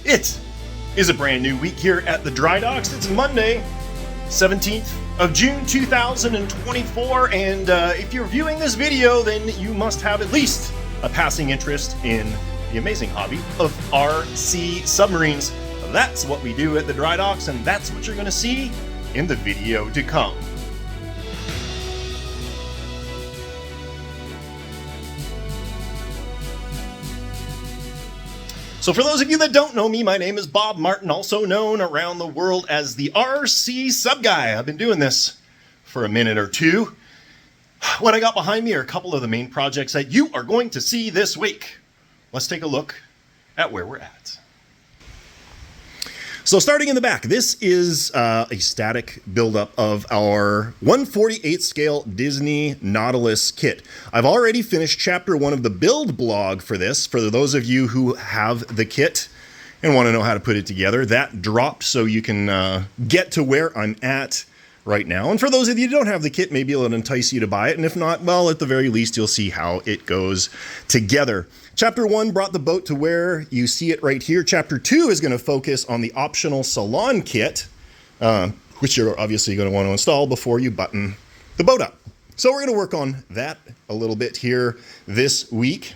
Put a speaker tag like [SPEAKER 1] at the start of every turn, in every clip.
[SPEAKER 1] It is a brand new week here at the Dry Docks. It's Monday, 17th of June 2024, and if you're viewing this video, then you must have at least a passing interest in the amazing hobby of RC submarines. That's what we do at the Dry Docks, and that's what you're going to see in the video to come. So for those of you that don't know me, my name is Bob Martin, also known around the world as the RCSubGuy. I've been doing this for a minute or two. What I got behind me are a couple of the main projects that you are going to see this week. Let's take a look at where we're at. So starting in the back, this is a static buildup of our 1/48 scale Disney Nautilus kit. I've already finished chapter 1 of the build blog for this. For those of you who have the kit and want to know how to put it together, that dropped so you can get to where I'm at right now. And for those of you who don't have the kit, maybe it'll entice you to buy it. And if not, well, at the very least, you'll see how it goes together. Chapter 1 brought the boat to where you see it right here. Chapter 2 is going to focus on the optional salon kit, which you're obviously going to want to install before you button the boat up. So we're going to work on that a little bit here this week.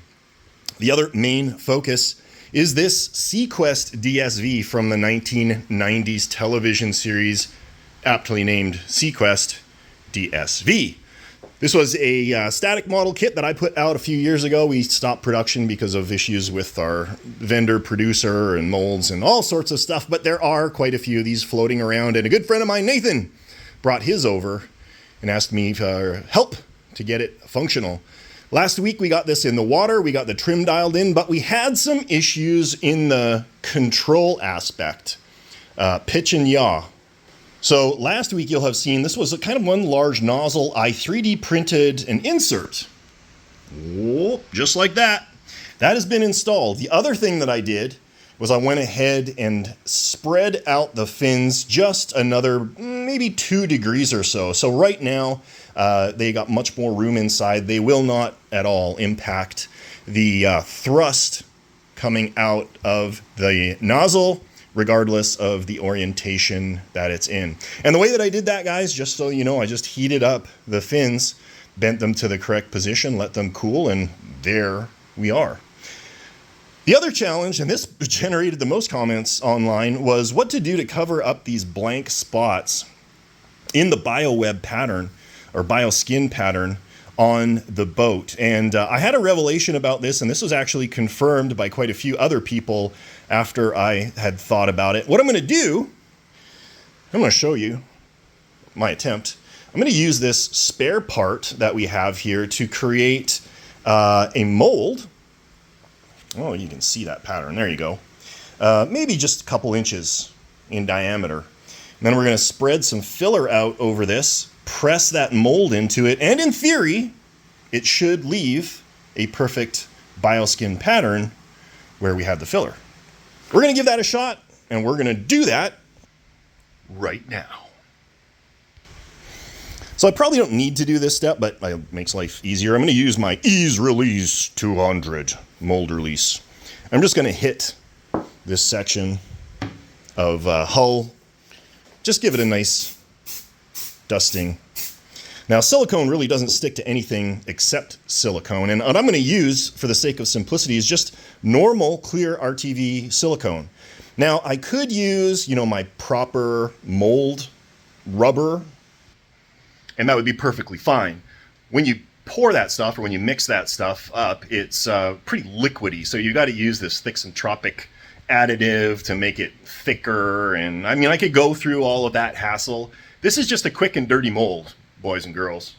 [SPEAKER 1] The other main focus is this SeaQuest DSV from the 1990s television series, aptly named SeaQuest DSV. This was a static model kit that I put out a few years ago. We stopped production because of issues with our vendor, producer, and molds and all sorts of stuff. But there are quite a few of these floating around. And a good friend of mine, Nathan, brought his over and asked me for help to get it functional. Last week, we got this in the water. We got the trim dialed in, but we had some issues in the control aspect, pitch and yaw. So last week you'll have seen this was a kind of one large nozzle. I 3D printed an insert. Whoa, just like that. That has been installed. The other thing that I did was I went ahead and spread out the fins just another maybe 2 degrees or so. So right now they got much more room inside. They will not at all impact the thrust coming out of the nozzle, regardless of the orientation that it's in. And the way that I did that, guys, just so you know, I just heated up the fins, bent them to the correct position, let them cool, and there we are. The other challenge, and this generated the most comments online, was what to do to cover up these blank spots in the bioweb pattern, or bioskin pattern, on the boat. And I had a revelation about this, and this was actually confirmed by quite a few other people after I had thought about it. What I'm going to do, I'm going to show you my attempt. I'm going to use this spare part that we have here to create a mold. Oh, you can see that pattern. There you go. Maybe just a couple inches in diameter. And then we're going to spread some filler out over this, press that mold into it, and in theory, it should leave a perfect bioskin pattern where we have the filler. We're going to give that a shot, and we're going to do that right now. So I probably don't need to do this step, but it makes life easier. I'm going to use my Ease Release 200 mold release. I'm just going to hit this section of hull. Just give it a nice dusting. Now, silicone really doesn't stick to anything except silicone, and what I'm going to use, for the sake of simplicity, is just normal clear RTV silicone. Now, I could use, my proper mold rubber, and that would be perfectly fine. When you pour that stuff, or when you mix that stuff up, it's pretty liquidy, so you got to use this Thixotropic additive to make it thicker, and I could go through all of that hassle. This is just a quick and dirty mold, boys and girls.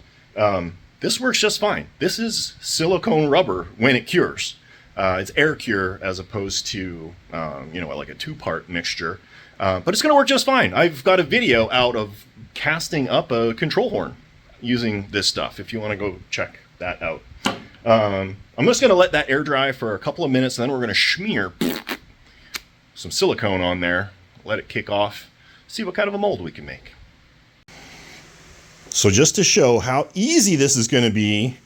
[SPEAKER 1] This works just fine. This is silicone rubber when it cures. It's air cure as opposed to, like a 2-part mixture. But it's going to work just fine. I've got a video out of casting up a control horn using this stuff, if you want to go check that out. I'm just going to let that air dry for a couple of minutes, and then we're going to smear some silicone on there, let it kick off, see what kind of a mold we can make. So just to show how easy this is going to be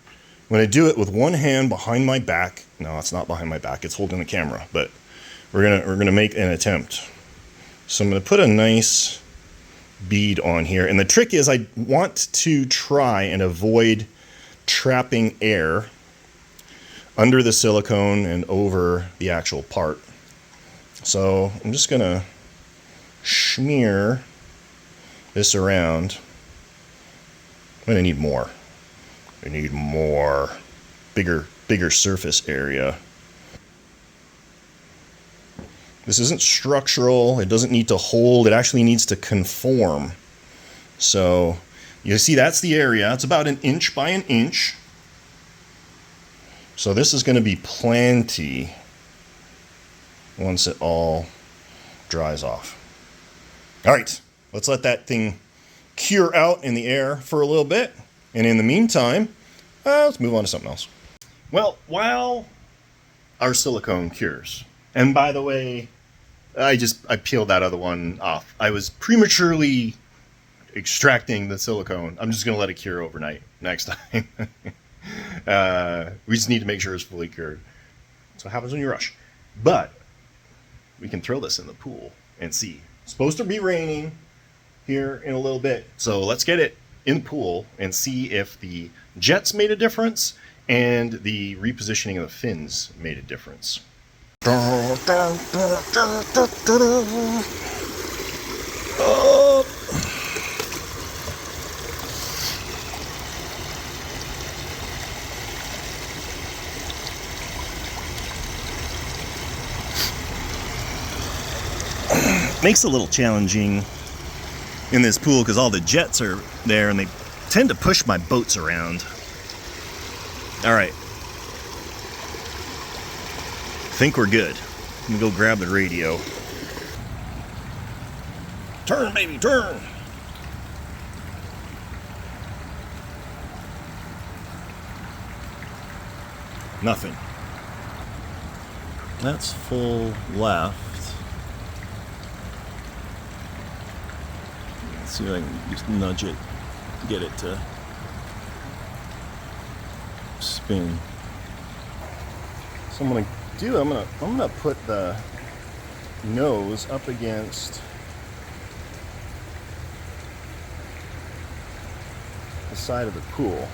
[SPEAKER 1] when I do it with one hand behind my back. No, it's not behind my back, it's holding the camera. But we're gonna make an attempt. So I'm gonna put a nice bead on here, and the trick is I want to try and avoid trapping air under the silicone and over the actual part. So I'm just gonna smear this around. I'm gonna need more. I need more. Bigger surface area. This isn't structural. It doesn't need to hold. It actually needs to conform. So you see that's the area. It's about 1 inch by 1 inch. So this is going to be plenty once it all dries off. All right, let's let that thing cure out in the air for a little bit. And in the meantime, let's move on to something else. Well, while our silicone cures, and by the way, I peeled that other one off. I was prematurely extracting the silicone. I'm just going to let it cure overnight next time. We just need to make sure it's fully cured. That's what happens when you rush. But we can throw this in the pool and see. It's supposed to be raining here in a little bit. So let's get it in the pool and see if the jets made a difference and the repositioning of the fins made a difference. Oh. Makes it a little challenging in this pool because all the jets are there and they tend to push my boats around. All right. I think we're good. Let me go grab the radio. Turn, baby, turn. Nothing. That's full left. Let's see if I can just nudge it, get it to spin. So I'm gonna put the nose up against the side of the pool.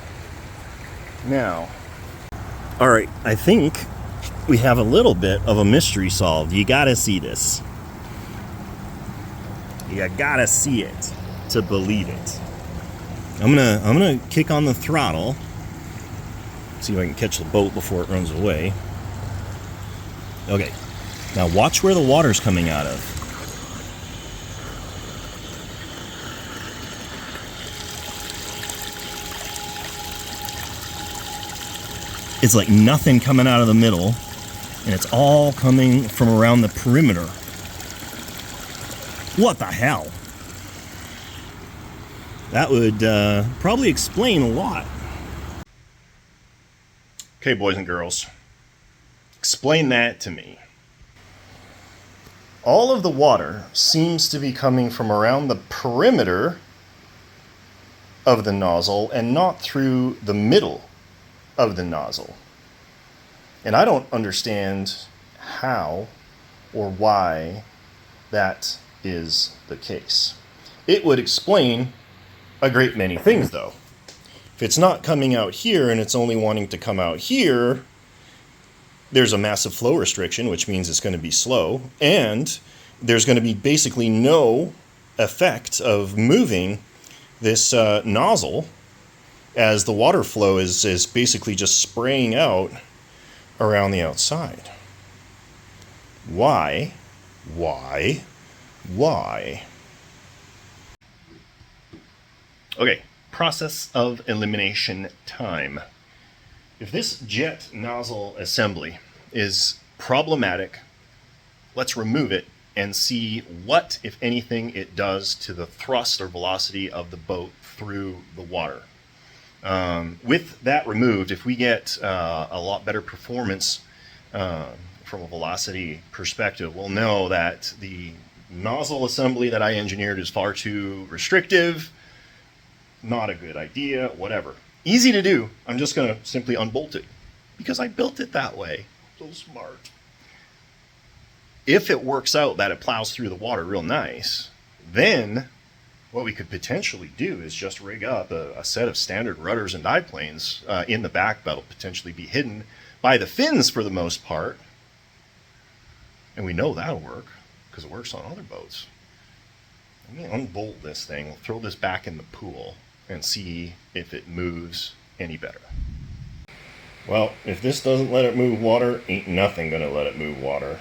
[SPEAKER 1] Now, all right, I think we have a little bit of a mystery solved. You gotta see this. You gotta see it to believe it. I'm gonna kick on the throttle. See if I can catch the boat before it runs away. Okay, now watch where the water's coming out of. It's like nothing coming out of the middle, and it's all coming from around the perimeter. What the hell? That would probably explain a lot. Okay, boys and girls, explain that to me. All of the water seems to be coming from around the perimeter of the nozzle and not through the middle of the nozzle. And I don't understand how or why that is the case. It would explain a great many things, though. If it's not coming out here and it's only wanting to come out here, there's a massive flow restriction, which means it's going to be slow, and there's going to be basically no effect of moving this nozzle as the water flow is basically just spraying out around the outside. Why? Okay, process of elimination time. If this jet nozzle assembly is problematic, let's remove it and see what, if anything, it does to the thrust or velocity of the boat through the water. With that removed, if we get a lot better performance from a velocity perspective, we'll know that the nozzle assembly that I engineered is far too restrictive, not a good idea, whatever. Easy to do. I'm just going to simply unbolt it because I built it that way. So smart. if it works out that it plows through the water real nice, then what we could potentially do is just rig up a set of standard rudders and dive planes in the back that'll potentially be hidden by the fins for the most part. And we know that'll work because it works on other boats. Let me unbolt this thing. We'll throw this back in the pool and see if it moves any better. Well, if this doesn't let it move water, ain't nothing gonna let it move water.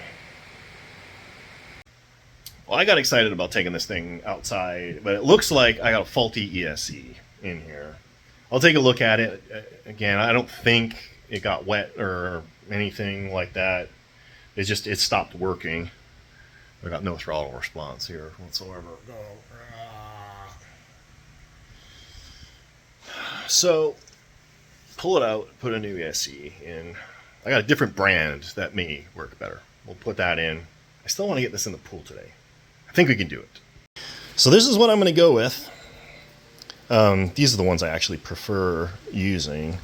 [SPEAKER 1] Well, I got excited about taking this thing outside, but it looks like I got a faulty ESC in here. I'll take a look at it. Again, I don't think it got wet or anything like that. It stopped working. I got no throttle response here whatsoever. So, pull it out, put a new ESC in. I got a different brand that may work better. We'll put that in. I still want to get this in the pool today. I think we can do it. So this is what I'm going to go with. These are the ones I actually prefer using.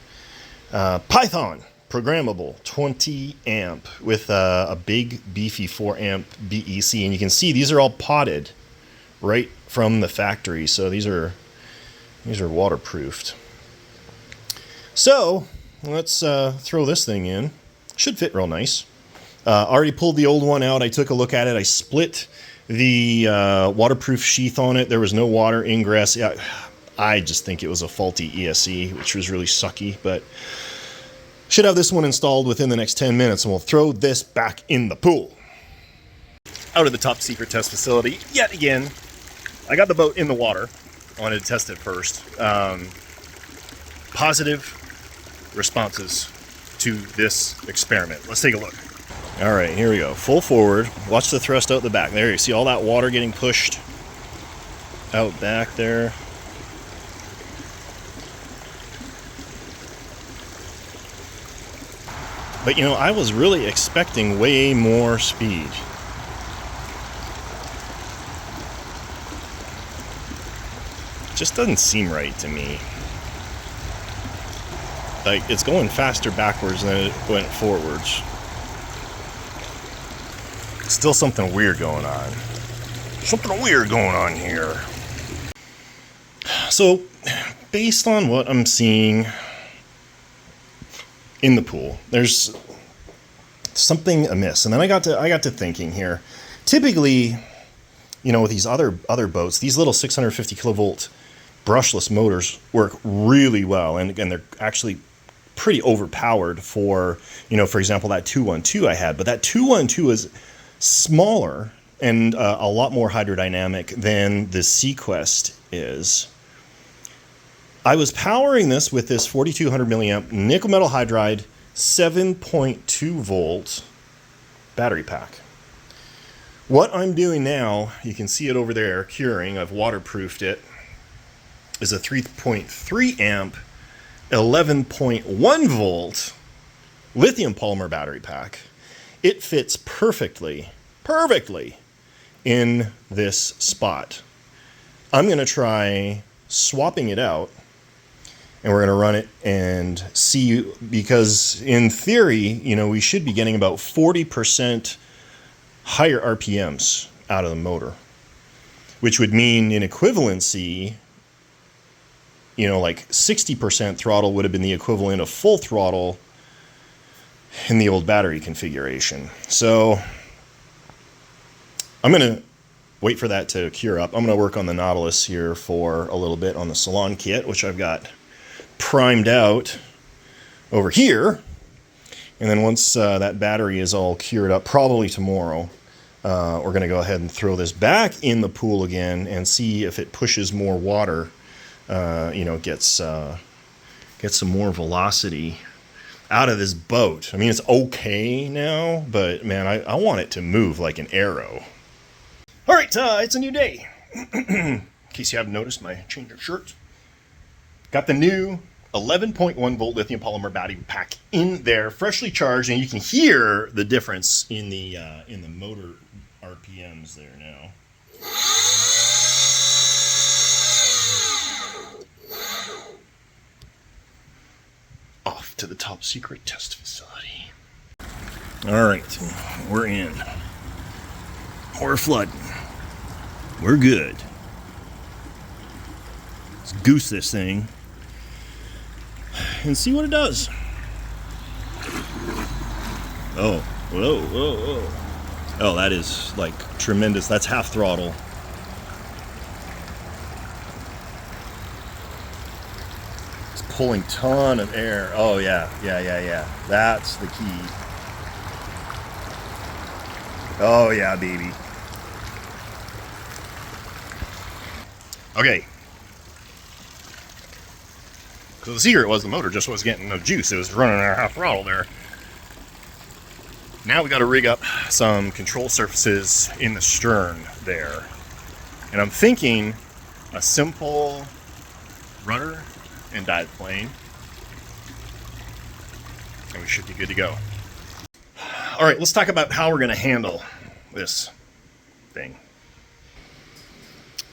[SPEAKER 1] Python, programmable, 20 amp with a big beefy 4 amp BEC. And you can see these are all potted right from the factory. So these are waterproofed. So let's throw this thing in. Should fit real nice. Already pulled the old one out. I took a look at it. I split the waterproof sheath on it. There was no water ingress. I just think it was a faulty ESC, which was really sucky, but should have this one installed within the next 10 minutes, and we'll throw this back in the pool. Out of the top secret test facility yet again. I got the boat in the water. I wanted to test it first. Positive responses to this experiment. Let's take a look. All right, here we go. Full forward. Watch the thrust out the back. There, you see all that water getting pushed out back there. But you know, I was really expecting way more speed. It just doesn't seem right to me. Like, it's going faster backwards than it went forwards. Still something weird going on. Something weird going on here. So, based on what I'm seeing in the pool, there's something amiss. And then I got to thinking here. Typically, you know, with these other boats, these little 650 kilovolt brushless motors work really well, and they're actually pretty overpowered for, you know, for example, that 212 I had. But that 212 is smaller and a lot more hydrodynamic than the SeaQuest is. I was powering this with this 4200 milliamp nickel metal hydride 7.2 volt battery pack. What I'm doing now, you can see it over there curing, I've waterproofed it, is a 3.3 amp 11.1 volt lithium polymer battery pack. It fits perfectly in this spot. I'm going to try swapping it out, and we're going to run it and see, because in theory, you know, we should be getting about 40% higher RPMs out of the motor, which would mean in equivalency, you know, like 60% throttle would have been the equivalent of full throttle in the old battery configuration. So I'm going to wait for that to cure up. I'm going to work on the Nautilus here for a little bit on the Salon kit, which I've got primed out over here. And then once that battery is all cured up, probably tomorrow, we're going to go ahead and throw this back in the pool again and see if it pushes more water, you know, gets some more velocity out of this boat. I mean, it's okay now, but man, I want it to move like an arrow. All right, it's a new day. In case you haven't noticed, my change of shirt. Got the new 11.1 volt lithium polymer battery pack in there, freshly charged, and you can hear the difference in the motor RPMs there now. Off to the top secret test facility. All right, we're in. Or flood. We're good. Let's goose this thing and see what it does. Oh, whoa, whoa, whoa. Oh, that is like tremendous. That's half throttle. It's pulling ton of air. Oh yeah, yeah. That's the key. Oh yeah, baby. Okay. So the secret was the motor just was getting no juice. It was running at half throttle there. Now we got to rig up some control surfaces in the stern there. And I'm thinking a simple rudder and dive plane. And we should be good to go. All right, let's talk about how we're going to handle this thing.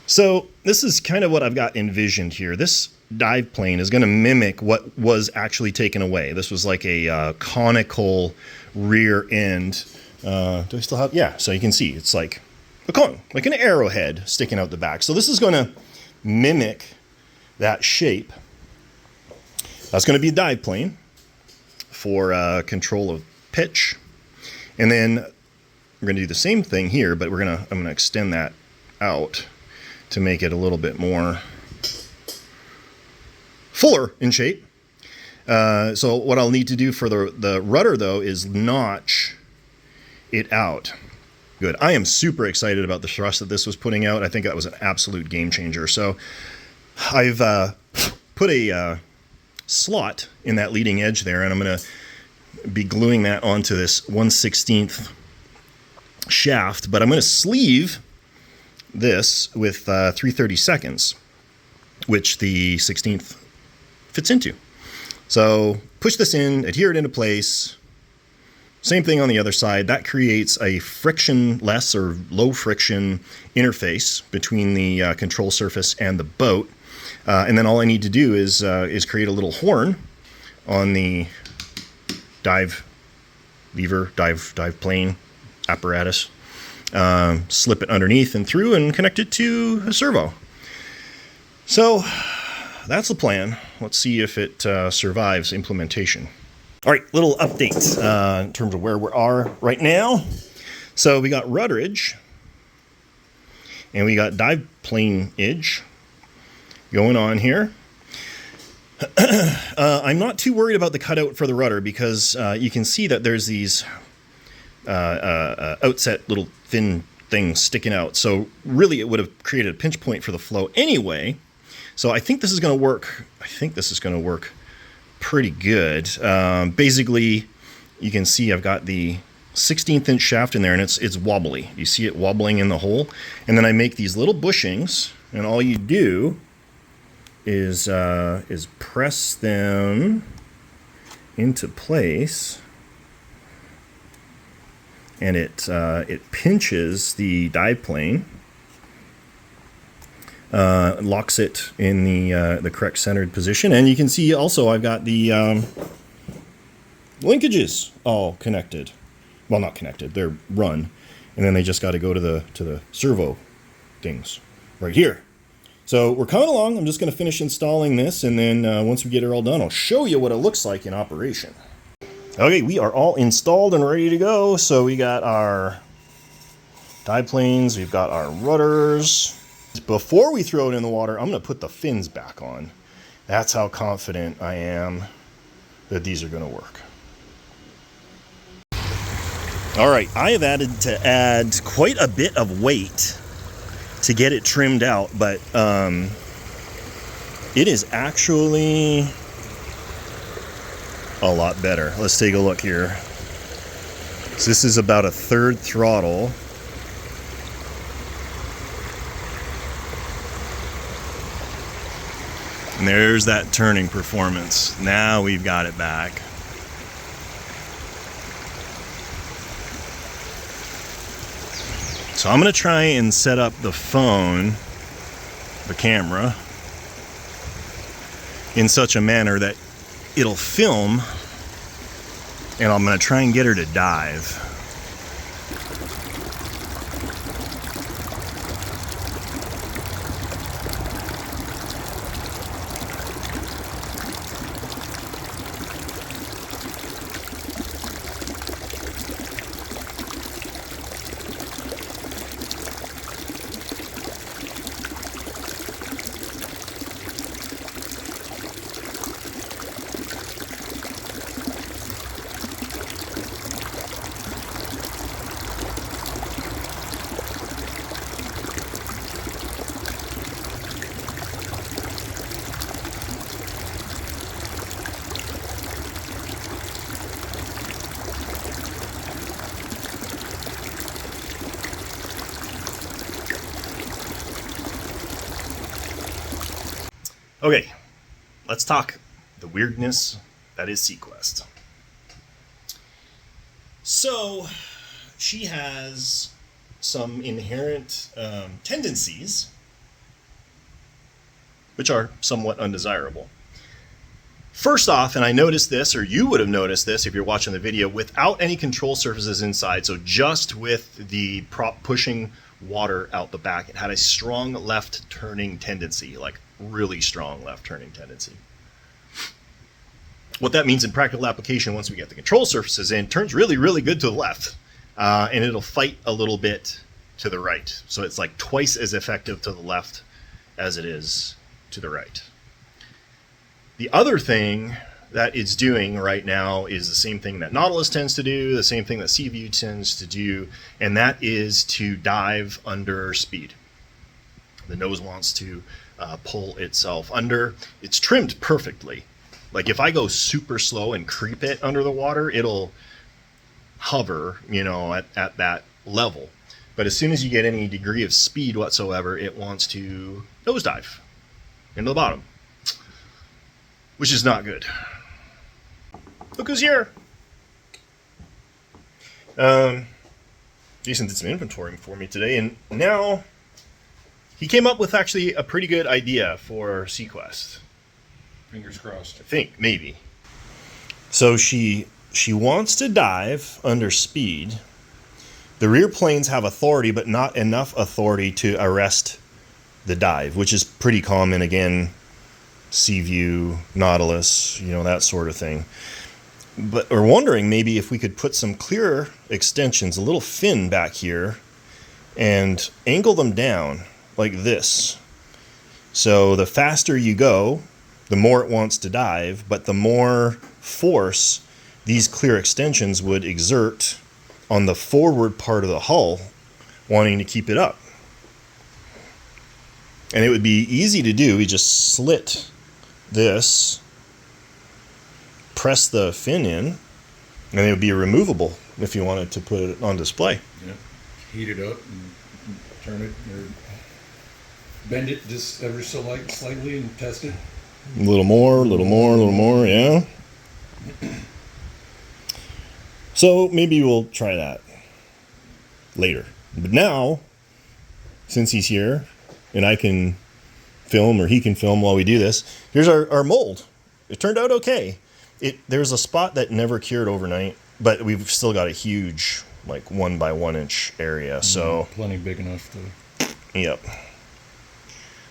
[SPEAKER 1] So this is kind of what I've got envisioned here. This dive plane is going to mimic what was actually taken away. This was like a conical rear end. Do I still have? Yeah, so you can see it's like a cone, like an arrowhead sticking out the back. So this is going to mimic that shape. That's going to be a dive plane for control of pitch. And then we're going to do the same thing here, but I'm going to extend that out to make it a little bit more fuller in shape. So what I'll need to do for the rudder, though, is notch it out. Good. I am super excited about the thrust that this was putting out. I think that was an absolute game changer. So I've put a slot in that leading edge there, and I'm going to be gluing that onto this 1/16 shaft, but I'm going to sleeve this with 3/32, which the 16th fits into. So push this in, adhere it into place. Same thing on the other side. That creates a frictionless or low friction interface between the control surface and the boat. And then all I need to do is create a little horn on the dive lever, dive plane apparatus. Slip it underneath and through and connect it to a servo. So that's the plan. Let's see if it survives implementation. All right, little update in terms of where we are right now. So we got rudderage and we got dive plane edge going on here. I'm not too worried about the cutout for the rudder because you can see that there's these outset little thin things sticking out. So really it would have created a pinch point for the flow anyway. So I think this is going to work. I think this is going to work pretty good. Basically, you can see I've got the 16th inch shaft in there and it's wobbly. You see it wobbling in the hole. And then I make these little bushings, and all you do is press them into place. And it pinches the dive plane, locks it in the correct centered position, and you can see also I've got the linkages all connected. Well, not connected; they're run, and then they just got to go to the servo things right here. So we're coming along. I'm just going to finish installing this, and then once we get it all done, I'll show you what it looks like in operation. Okay, we are all installed and ready to go. So we got our dive planes, we've got our rudders. Before we throw it in the water, I'm going to put the fins back on. That's how confident I am that these are going to work. All right, I have add quite a bit of weight to get it trimmed out, but it is actually a lot better. Let's take a look here. So this is about a 1/3 throttle. And there's that turning performance. Now we've got it back. So I'm going to try and set up the phone, the camera, in such a manner that it'll film, and I'm going to try and get her to dive. Okay, let's talk the weirdness that is SeaQuest. So, she has some inherent tendencies which are somewhat undesirable. First off, and I noticed this, or you would have noticed this if you're watching the video, without any control surfaces inside, so just with the prop pushing water out the back, it had a strong left turning tendency, like really strong left turning tendency. What that means in practical application, once we get the control surfaces in, turns really, really good to the left, and it'll fight a little bit to the right. So it's like twice as effective to the left as it is to the right. The other thing that it's doing right now is the same thing that Nautilus tends to do, the same thing that Seaview tends to do, and that is to dive under speed. The nose wants to pull itself under. It's trimmed perfectly. Like if I go super slow and creep it under the water, it'll hover, at that level. But as soon as you get any degree of speed whatsoever, it wants to nosedive into the bottom, which is not good. Look who's here. Jason did some inventorying for me today, and now he came up with actually a pretty good idea for SeaQuest.
[SPEAKER 2] Fingers crossed.
[SPEAKER 1] I think, maybe. So she wants to dive under speed. The rear planes have authority, but not enough authority to arrest the dive, which is pretty common, again, Seaview, Nautilus, that sort of thing. But we're wondering maybe if we could put some clearer extensions, a little fin back here, and angle them down like this. So the faster you go, the more it wants to dive, but the more force these clear extensions would exert on the forward part of the hull, wanting to keep it up. And it would be easy to do. We just slit this, press the fin in, and it would be removable if you wanted to put it on display.
[SPEAKER 2] Yeah. Heat it up and turn it, or bend it just ever so slightly and test it.
[SPEAKER 1] A little more, yeah. So maybe we'll try that later. But now, since he's here, and I can film, or he can film while we do this, here's our mold. It turned out okay. There's a spot that never cured overnight, but we've still got a huge, like 1 by 1 inch area. So
[SPEAKER 2] plenty big enough to.
[SPEAKER 1] Yep.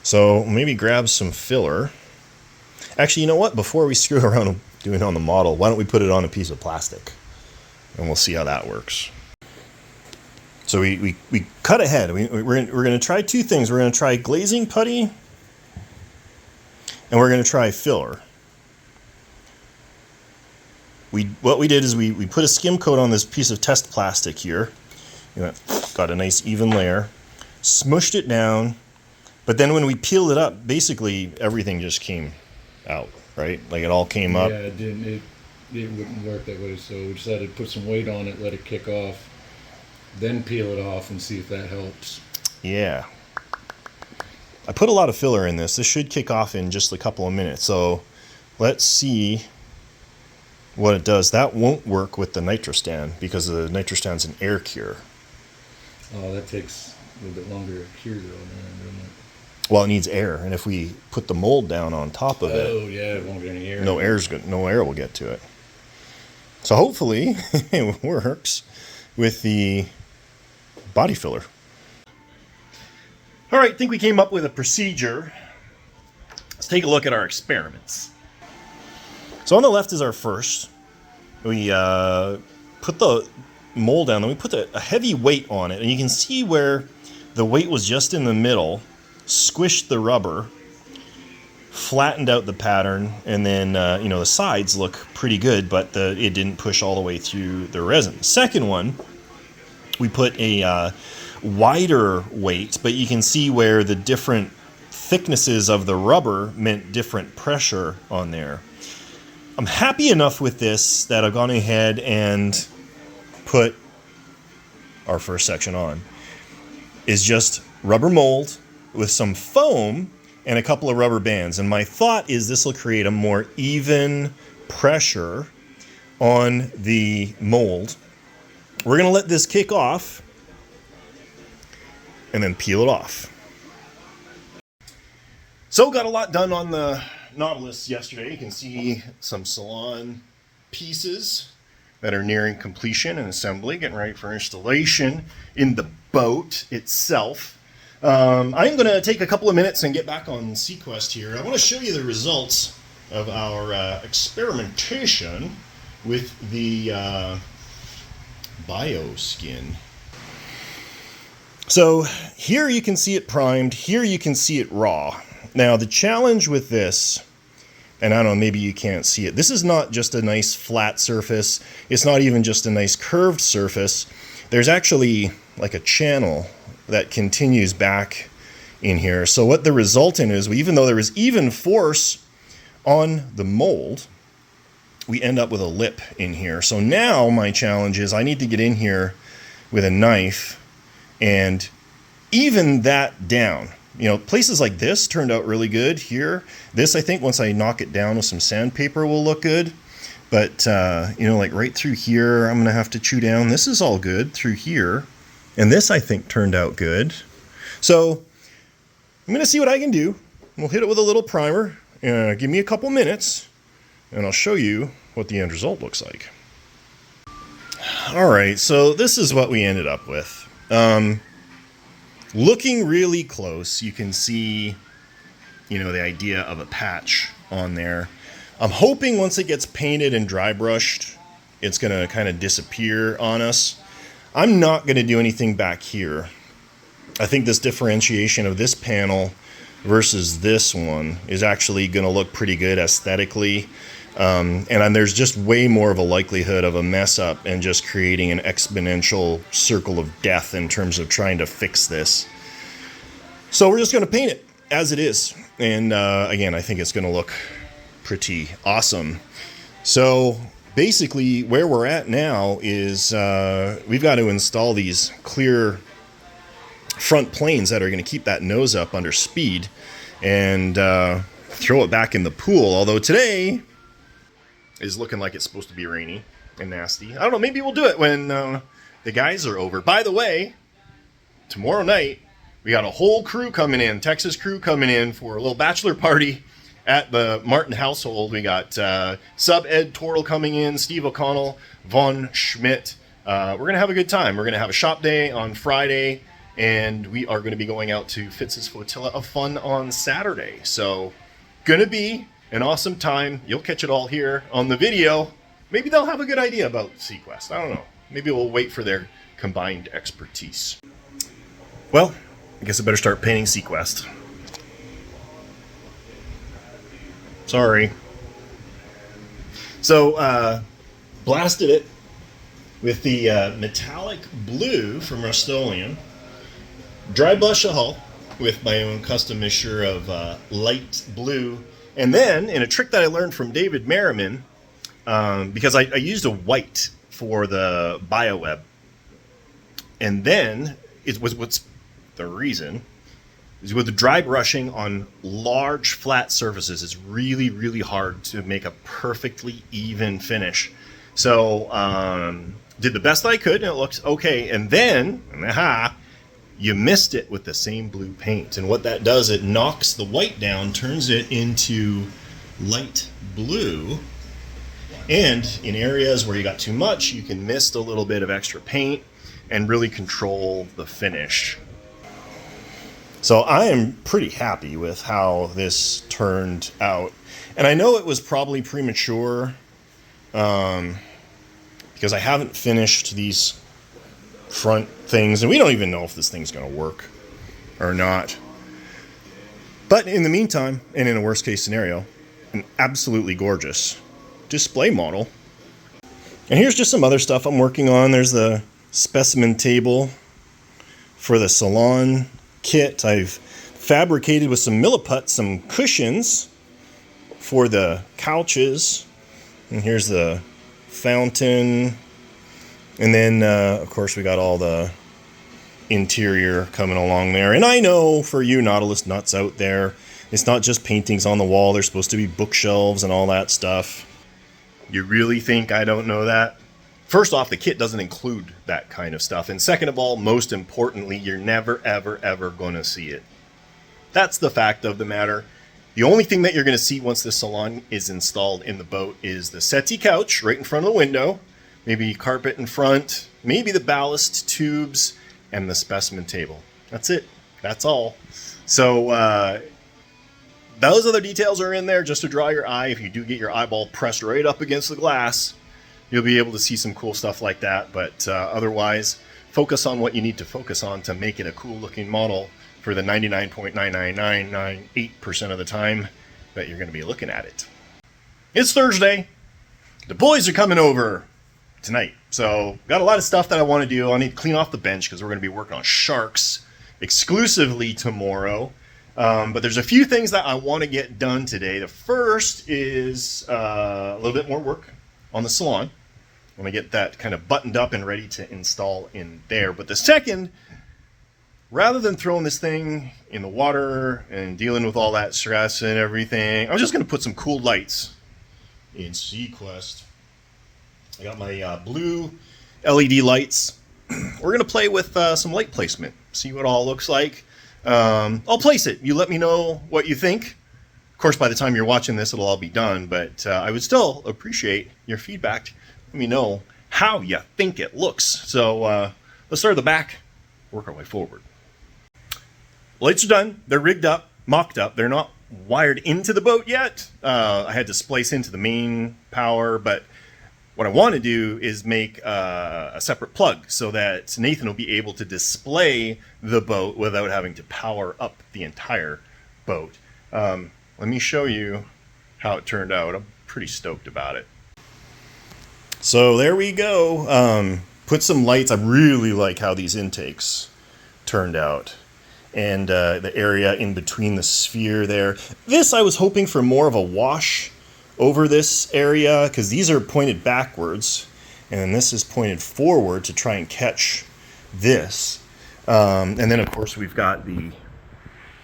[SPEAKER 1] So maybe grab some filler. Actually, you know what? Before we screw around doing it on the model, why don't we put it on a piece of plastic, and we'll see how that works. So we cut ahead. We're going to try two things. We're going to try glazing putty, and we're going to try filler. What we did is we put a skim coat on this piece of test plastic here. Got a nice even layer. Smushed it down, but then when we peeled it up, basically everything just came out, right? Like it all came up.
[SPEAKER 2] Yeah, it didn't. It wouldn't work that way, so we decided to put some weight on it, let it kick off, then peel it off and see if that helps.
[SPEAKER 1] Yeah. I put a lot of filler in this. This should kick off in just a couple of minutes. So let's see what it does. That won't work with the nitrostand because the nitrostand's an air cure.
[SPEAKER 2] Oh, that takes a little bit longer to cure though, doesn't it?
[SPEAKER 1] Well, it needs air, and if we put the mold down on top of it,
[SPEAKER 2] it won't get any air.
[SPEAKER 1] No air will get to it. So hopefully it works with the body filler. All right, I think we came up with a procedure. Let's take a look at our experiments. So on the left is our first. We put the mold down, then we put a heavy weight on it, and you can see where the weight was just in the middle, squished the rubber, flattened out the pattern, and then the sides look pretty good, but it didn't push all the way through the resin. Second one, we put a wider weight, but you can see where the different thicknesses of the rubber meant different pressure on there. I'm happy enough with this that I've gone ahead and put our first section on. Is just rubber mold with some foam and a couple of rubber bands. And my thought is this will create a more even pressure on the mold. We're going to let this kick off and then peel it off. So got a lot done on the Nautilus yesterday. You can see some salon pieces that are nearing completion and assembly, getting ready for installation in the boat itself. I'm going to take a couple of minutes and get back on SeaQuest here. I want to show you the results of our experimentation with the Bioskin. So here you can see it primed, here you can see it raw. Now the challenge with this, and I don't know, maybe you can't see it, this is not just a nice flat surface, it's not even just a nice curved surface. There's actually like a channel that continues back in here. So what the resultant is, even though there is even force on the mold, we end up with a lip in here. So now my challenge is I need to get in here with a knife and even that down. You know, places like this turned out really good here. This, I think, once I knock it down with some sandpaper will look good. But, you know, like right through here, I'm going to have to chew down. This is all good through here. And this, I think, turned out good. So I'm going to see what I can do. We'll hit it with a little primer. Give me a couple minutes, and I'll show you what the end result looks like. All right, so this is what we ended up with. Looking really close, you can see, you know, the idea of a patch on there. I'm hoping once it gets painted and dry brushed, it's going to kind of disappear on us. I'm not going to do anything back here. I think this differentiation of this panel versus this one is actually going to look pretty good aesthetically. And then there's just way more of a likelihood of a mess up and just creating an exponential circle of death in terms of trying to fix this. So we're just going to paint it as it is. And again, I think it's going to look pretty awesome. So basically where we're at now is we've got to install these clear front planes that are going to keep that nose up under speed and throw it back in the pool. Although today is looking like it's supposed to be rainy and nasty. I don't know, maybe we'll do it when the guys are over. By the way, tomorrow night, we got a whole crew coming in, Texas crew coming in for a little bachelor party at the Martin household. We got Sub Ed Tortle coming in, Steve O'Connell, Von Schmidt. We're going to have a good time. We're going to have a shop day on Friday, and we are going to be going out to Fitz's Flotilla of Fun on Saturday. So, going to be an awesome time. You'll catch it all here on the video. Maybe they'll have a good idea about SeaQuest. I don't know. Maybe we'll wait for their combined expertise. Well, I guess I better start painting SeaQuest. Sorry. So, blasted it with the metallic blue from Rust-Oleum. Dry brush the hull with my own custom mixture of light blue. And then, in a trick that I learned from David Merriman, because I used a white for the BioWeb, and then it was what's the reason is with the dry brushing on large flat surfaces, it's really, really hard to make a perfectly even finish. So, did the best I could, and it looks okay. And then, you missed it with the same blue paint. And what that does, it knocks the white down, turns it into light blue. And in areas where you got too much, you can mist a little bit of extra paint and really control the finish. So I am pretty happy with how this turned out. And I know it was probably premature because I haven't finished these front things, and we don't even know if this thing's going to work or not. But in the meantime, and in a worst case scenario, an absolutely gorgeous display model. And here's just some other stuff I'm working on. There's the specimen table for the salon kit. I've fabricated with some milliput some cushions for the couches. And here's the fountain. And then, of course, we got all the interior coming along there. And I know for you Nautilus nuts out there, It's not just paintings on the wall. There's supposed to be bookshelves and all that stuff. You really think I don't know that? First off, the kit doesn't include that kind of stuff. And second of all, most importantly, you're never, ever, ever going to see it. That's the fact of the matter. The only thing that you're going to see once this salon is installed in the boat is the settee couch right in front of the window, maybe carpet in front, maybe the ballast tubes, and the specimen table. That's it. That's all. So those other details are in there just to draw your eye. If you do get your eyeball pressed right up against the glass, you'll be able to see some cool stuff like that. But otherwise, focus on what you need to focus on to make it a cool looking model for the 99.99998% of the time that you're going to be looking at it. It's Thursday. The boys are coming over tonight. So got a lot of stuff that I want to do. I need to clean off the bench because we're going to be working on sharks exclusively tomorrow. But there's a few things that I want to get done today. The first is a little bit more work on the salon. I want to get that kind of buttoned up and ready to install in there. But the second, rather than throwing this thing in the water and dealing with all that stress and everything, I'm just going to put some cool lights in SeaQuest. I got my blue LED lights. We're going to play with some light placement, see what it all looks like. I'll place it. You let me know what you think. Of course, by the time you're watching this, it'll all be done, but I would still appreciate your feedback. Let me know how you think it looks. So let's start at the back, work our way forward. Lights are done. They're rigged up, mocked up. They're not wired into the boat yet. I had to splice into the main power, but what I want to do is make a separate plug so that Nathan will be able to display the boat without having to power up the entire boat. Let me show you how it turned out. I'm pretty stoked about it. So there we go. Put some lights. I really like how these intakes turned out. And the area in between the sphere there. This, I was hoping for more of a wash over this area because these are pointed backwards and then this is pointed forward to try and catch this. And then of course we've got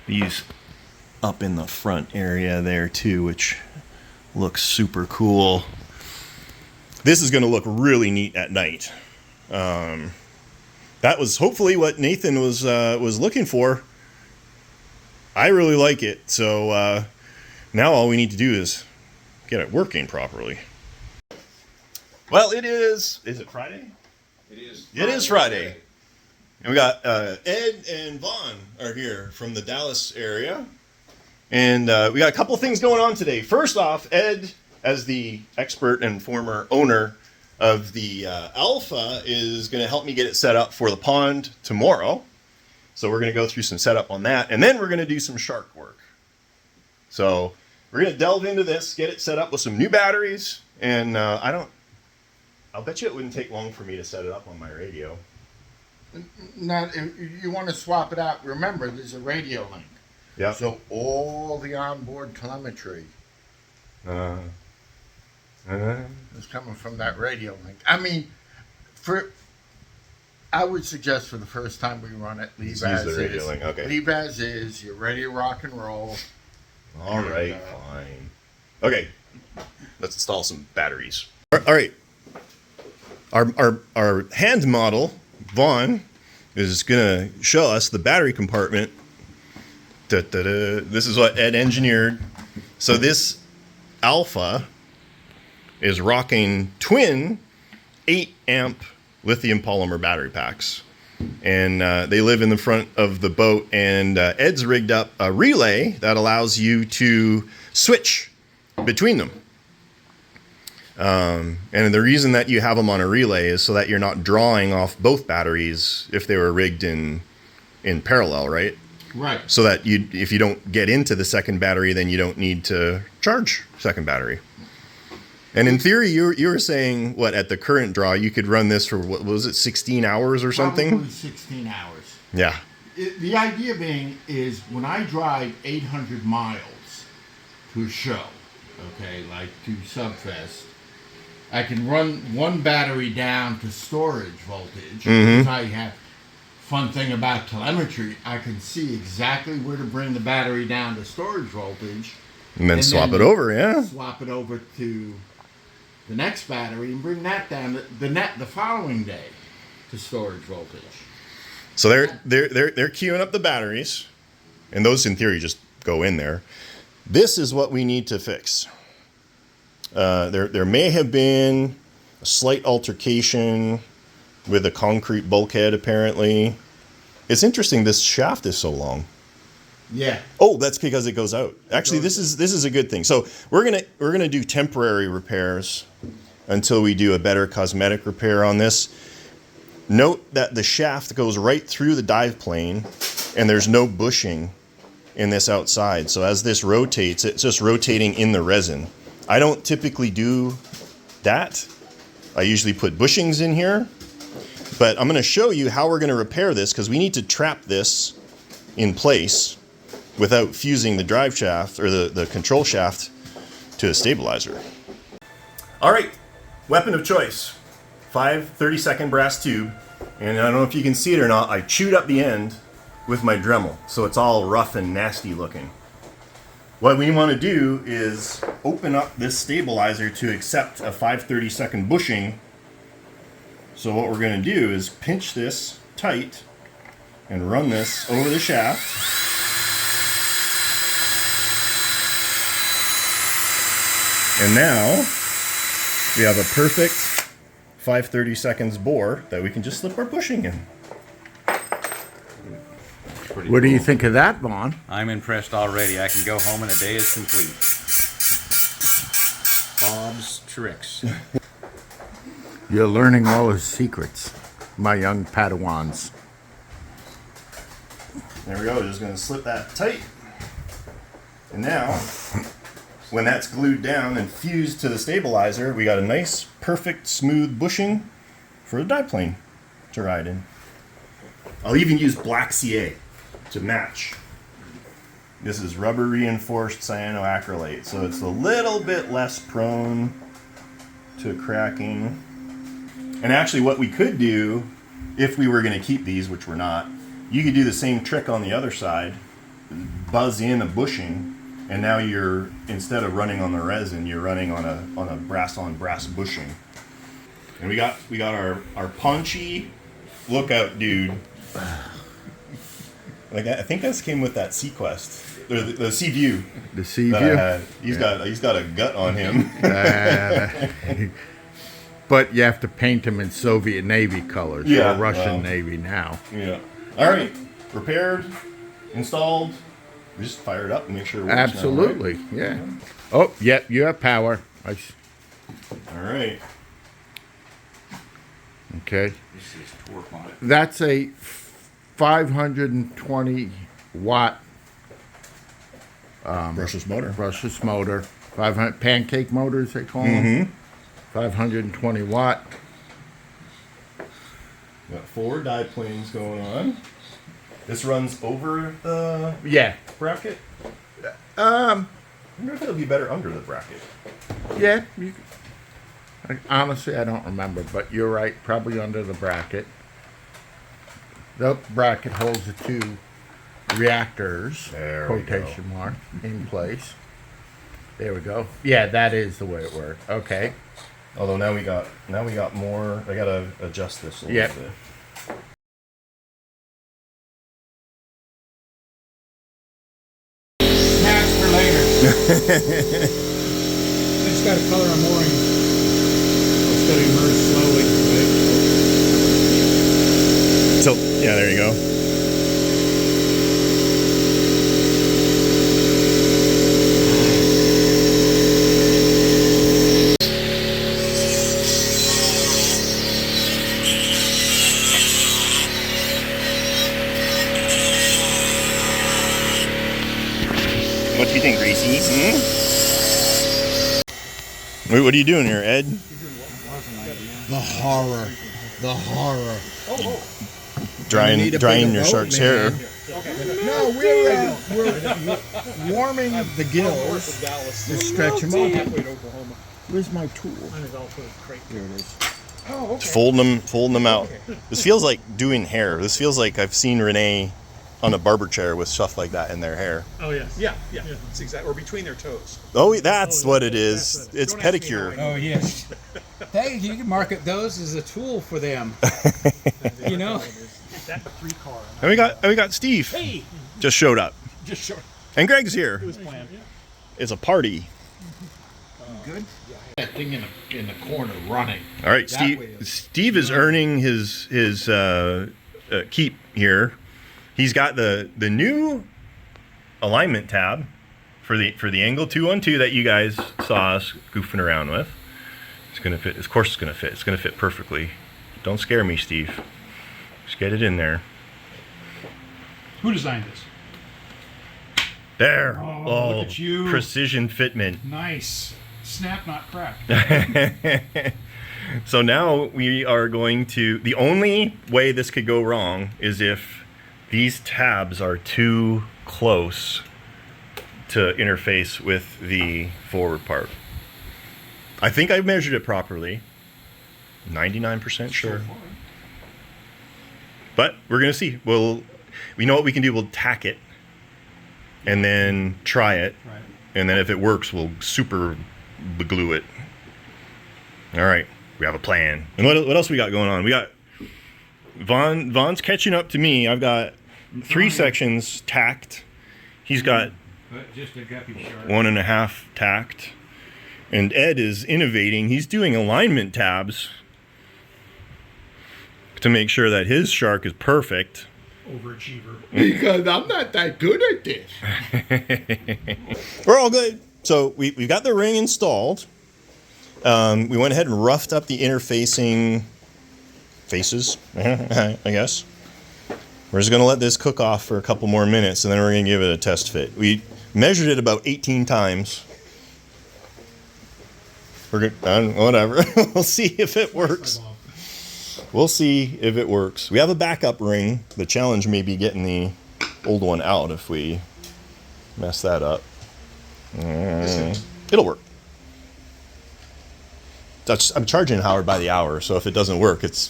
[SPEAKER 1] these up in the front area there too, which looks super cool. This is going to look really neat at night. That was hopefully what Nathan was looking for. I really like it. So now all we need to do is get it working properly. Well, it is it Friday?
[SPEAKER 2] It is.
[SPEAKER 1] It is Friday. And we got Ed and Vaughn are here from the Dallas area. And we got a couple things going on today. First off, Ed, as the expert and former owner of the Alpha, is going to help me get it set up for the pond tomorrow. So we're going to go through some setup on that. And then we're going to do some shark work. So we're going to delve into this, get it set up with some new batteries. And I'll bet you it wouldn't take long for me to set it up on my radio.
[SPEAKER 3] Not if you want to swap it out. Remember, there's a radio link.
[SPEAKER 1] Yeah.
[SPEAKER 3] So all the onboard telemetry is coming from that radio link. I mean, I would suggest for the first time we run it, leave as
[SPEAKER 1] use the radio
[SPEAKER 3] is.
[SPEAKER 1] link. Okay.
[SPEAKER 3] Leave as is. You're ready to rock and roll.
[SPEAKER 1] All right, fine. Okay, let's install some batteries. All right. Our hand model, Vaughn, is going to show us the battery compartment. This is what Ed engineered. So this Alpha is rocking twin 8-amp lithium polymer battery packs. And they live in the front of the boat. And Ed's rigged up a relay that allows you to switch between them. And the reason that you have them on a relay is so that you're not drawing off both batteries if they were rigged in parallel, right?
[SPEAKER 3] Right.
[SPEAKER 1] So that if you don't get into the second battery, then you don't need to charge second battery. And in theory, you were saying, what, at the current draw, you could run this for, what was it, 16 hours or something?
[SPEAKER 3] Probably 16 hours.
[SPEAKER 1] Yeah.
[SPEAKER 3] The idea being is when I drive 800 miles to a show, okay, like to Subfest, I can run one battery down to storage voltage because I have fun thing about telemetry, I can see exactly where to bring the battery down to storage voltage.
[SPEAKER 1] And then swap it over, yeah.
[SPEAKER 3] Swap it over to the next battery and bring that down the following day to storage voltage.
[SPEAKER 1] So they're queuing up the batteries, and those in theory just go in there. This is what we need to fix. There may have been a slight altercation with a concrete bulkhead, apparently. It's interesting this shaft is so long.
[SPEAKER 3] Yeah.
[SPEAKER 1] Oh, that's because it goes out. Actually, this is a good thing. So we're gonna do temporary repairs until we do a better cosmetic repair on this. Note that the shaft goes right through the dive plane, and there's no bushing in this outside. So as this rotates, it's just rotating in the resin. I don't typically do that. I usually put bushings in here, but I'm going to show you how we're going to repair this, because we need to trap this in place without fusing the drive shaft or the control shaft to a stabilizer. All right, weapon of choice. 5 30-second brass tube, and I don't know if you can see it or not, I chewed up the end with my Dremel, so it's all rough and nasty looking. What we want to do is open up this stabilizer to accept a 5 30-second bushing. So what we're going to do is pinch this tight and run this over the shaft. And now we have a perfect 5 30-seconds bore that we can just slip our bushing in.
[SPEAKER 3] What do you think of that, Vaughn?
[SPEAKER 4] I'm impressed already. I can go home and a day is complete. Bob's tricks.
[SPEAKER 3] You're learning all his secrets, my young Padawans.
[SPEAKER 1] There we go. Just going to slip that tight. And now, when that's glued down and fused to the stabilizer, we got a nice, perfect, smooth bushing for the dive plane to ride in. I'll even use black CA to match. This is rubber reinforced cyanoacrylate, so it's a little bit less prone to cracking. And actually what we could do, if we were going to keep these, which we're not, you could do the same trick on the other side, buzz in a bushing, and now you're, instead of running on the resin, you're running on a brass on brass bushing. And we got our paunchy lookout dude. Like, I think this came with that SeaQuest, or the SeaView.
[SPEAKER 3] The SeaView.
[SPEAKER 1] He's got a gut on him.
[SPEAKER 3] But you have to paint them in Soviet Navy colors, or Russian Navy now.
[SPEAKER 1] Yeah. All right, repaired, installed. We just fire it up and make sure it works.
[SPEAKER 3] Absolutely,
[SPEAKER 1] now, right?
[SPEAKER 3] yeah. Oh, yep, you have power.
[SPEAKER 1] All right.
[SPEAKER 3] Okay.
[SPEAKER 4] This is torque on it.
[SPEAKER 3] That's a 520 watt
[SPEAKER 1] Brushless motor.
[SPEAKER 3] brushless motor. 500 pancake motors, they call them. 520 watt.
[SPEAKER 1] Got 4 dive planes going on. This runs over the bracket. I wonder if it'll be better under the bracket.
[SPEAKER 3] Yeah. Honestly, I don't remember, but you're right. Probably under the bracket. The bracket holds the 2 reactors,
[SPEAKER 1] There we
[SPEAKER 3] quotation mark, in place. There we go. Yeah, that is the way it worked. Okay.
[SPEAKER 1] Although now we got more. I gotta adjust this a little bit.
[SPEAKER 5] Snacks for later. I just got a color I'm mooring. It's going to emerge slowly, right?
[SPEAKER 1] So yeah, there you go. What do you think, Gracie? What are you doing here, Ed?
[SPEAKER 5] The horror. The horror.
[SPEAKER 1] Drying your shark's hair.
[SPEAKER 5] No, we're warming the gills to stretch them open. Where's my tool? Here it is. Oh, okay.
[SPEAKER 1] Folding them out. This feels like doing hair. This feels like I've seen Renee on a barber chair with stuff like that in their hair.
[SPEAKER 5] Oh, yeah.
[SPEAKER 6] Yeah. It's exactly, or between their toes.
[SPEAKER 1] Oh, that's what it is.
[SPEAKER 5] That's what
[SPEAKER 1] It's
[SPEAKER 5] Don't ask me
[SPEAKER 1] pedicure.
[SPEAKER 5] how I
[SPEAKER 6] Oh, yes. Hey, you can market those as a tool for them. You know?
[SPEAKER 5] That 3-car.
[SPEAKER 1] And we got Steve.
[SPEAKER 5] Hey!
[SPEAKER 1] Just showed up.
[SPEAKER 5] Just short.
[SPEAKER 1] And Greg's here.
[SPEAKER 5] It was planned.
[SPEAKER 1] It's a party.
[SPEAKER 3] Good. That thing in the corner running.
[SPEAKER 1] All right,
[SPEAKER 3] That
[SPEAKER 1] Steve.
[SPEAKER 3] way is-
[SPEAKER 1] Steve is earning his keep here. He's got the new alignment tab for the angle 212 that you guys saw us goofing around with. It's gonna fit. Of course, it's gonna fit. It's gonna fit perfectly. Don't scare me, Steve. Just get it in there.
[SPEAKER 5] Who designed this?
[SPEAKER 1] There.
[SPEAKER 5] Oh, look at you.
[SPEAKER 1] Precision fitment.
[SPEAKER 5] Nice. Snap, not crack.
[SPEAKER 1] So now we are going to, the only way this could go wrong is if these tabs are too close to interface with the forward part. I think I measured it properly. 99% sure. But we're going to see. We know what we can do. We'll tack it and then try it.
[SPEAKER 5] Right.
[SPEAKER 1] And then if it works, we'll super glue it. All right. We have a plan. And what else we got going on? We got Vaughn's catching up to me. I've got 3 sections tacked. He's got
[SPEAKER 5] Just a guppy shark.
[SPEAKER 1] 1.5 tacked. And Ed is innovating. He's doing alignment tabs to make sure that his shark is perfect.
[SPEAKER 5] Overachiever.
[SPEAKER 3] Because I'm not that good at this.
[SPEAKER 1] We're all good. So we've got the ring installed. We went ahead and roughed up the interfacing faces, I guess. We're just going to let this cook off for a couple more minutes, and then we're going to give it a test fit. We measured it about 18 times. We're good. Whatever. We'll see if it works. We'll see if it works. We have a backup ring. The challenge may be getting the old one out if we mess that up. It'll work. I'm charging Howard by the hour, so if it doesn't work, it's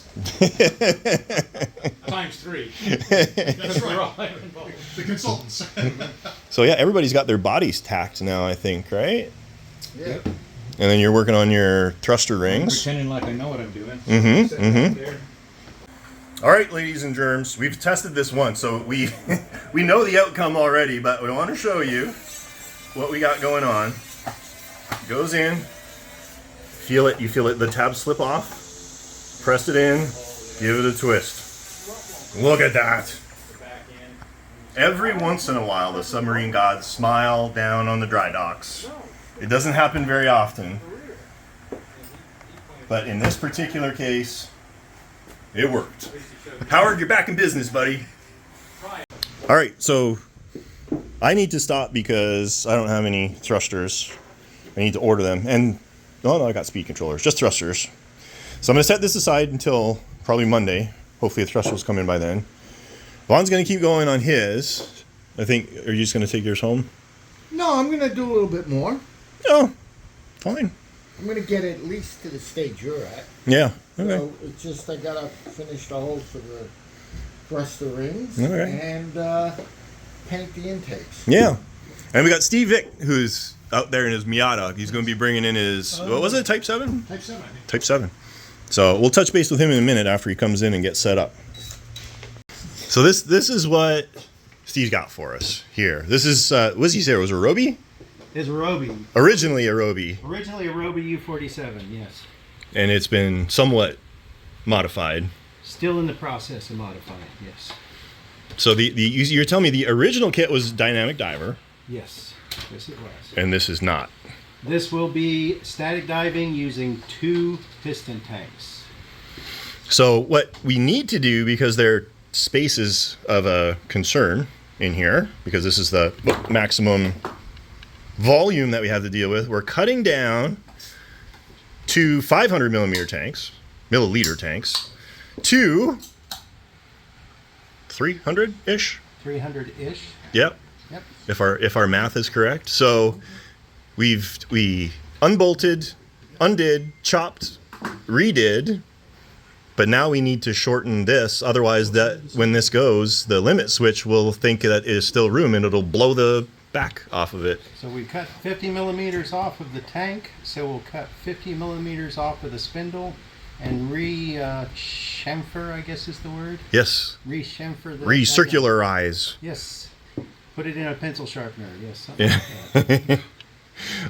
[SPEAKER 5] Times 3. That's right. The consultants.
[SPEAKER 1] so yeah. Everybody's got their bodies tacked now, I think, right?
[SPEAKER 3] Yeah.
[SPEAKER 1] And then you're working on your thruster rings.
[SPEAKER 5] Pretending like I know what I'm doing.
[SPEAKER 1] There. All right, ladies and germs, we've tested this once, so we know the outcome already, but we want to show you what we got going on. Goes in. Feel it. You feel it. The tab slip off. Press it in. Give it a twist. Look at that. Every once in a while, the submarine gods smile down on the dry docks. It doesn't happen very often. But in this particular case, it worked. Howard, you're back in business, buddy. All right, so I need to stop because I don't have any thrusters. I need to order them. And, oh no, I got speed controllers, just thrusters. So I'm going to set this aside until probably Monday. Hopefully the thrusters come in by then. Vaughn's going to keep going on his. I think, are you just going to take yours home?
[SPEAKER 3] No, I'm going to do a little bit more.
[SPEAKER 1] Oh, fine.
[SPEAKER 3] I'm going to get at least to the stage you're at.
[SPEAKER 1] Yeah, okay.
[SPEAKER 3] So it's just I got to finish the hole for the thruster rings
[SPEAKER 1] Okay.
[SPEAKER 3] and paint the intakes.
[SPEAKER 1] Yeah. And we got Steve Vick, who's out there in his Miata. He's going to be bringing in his, what was it, Type 7?
[SPEAKER 5] Type 7, I think.
[SPEAKER 1] Type 7. So we'll touch base with him in a minute after he comes in and gets set up. So this is what Steve's got for us here. This is, what does he say? It was a Roby?
[SPEAKER 6] It's a Roby.
[SPEAKER 1] Originally a Roby.
[SPEAKER 6] Originally a Roby U-47, yes.
[SPEAKER 1] And it's been somewhat modified.
[SPEAKER 6] Still in the process of modifying, yes.
[SPEAKER 1] So you're telling me the original kit was Dynamic Diver,
[SPEAKER 6] Yes, yes it was.
[SPEAKER 1] and this is not.
[SPEAKER 6] This will be static diving using 2 piston tanks.
[SPEAKER 1] So what we need to do, because there are spaces of a concern in here, because this is the maximum volume that we have to deal with, we're cutting down to 500 milliliter tanks, to 300-ish.
[SPEAKER 6] 300-ish.
[SPEAKER 1] Yep.
[SPEAKER 6] Yep.
[SPEAKER 1] If our math is correct. So we unbolted, undid, chopped, redid But now we need to shorten this, otherwise that when this goes, the limit switch will think that it is still room and it'll blow the back off of it.
[SPEAKER 7] So we cut 50 millimeters off of the tank, so we'll cut 50 millimeters off of the spindle and chamfer, I guess is the word.
[SPEAKER 1] Yes.
[SPEAKER 7] Rechamfer the
[SPEAKER 1] Recircularize.
[SPEAKER 7] Yes. Put it in a pencil sharpener. Yes. Something like that.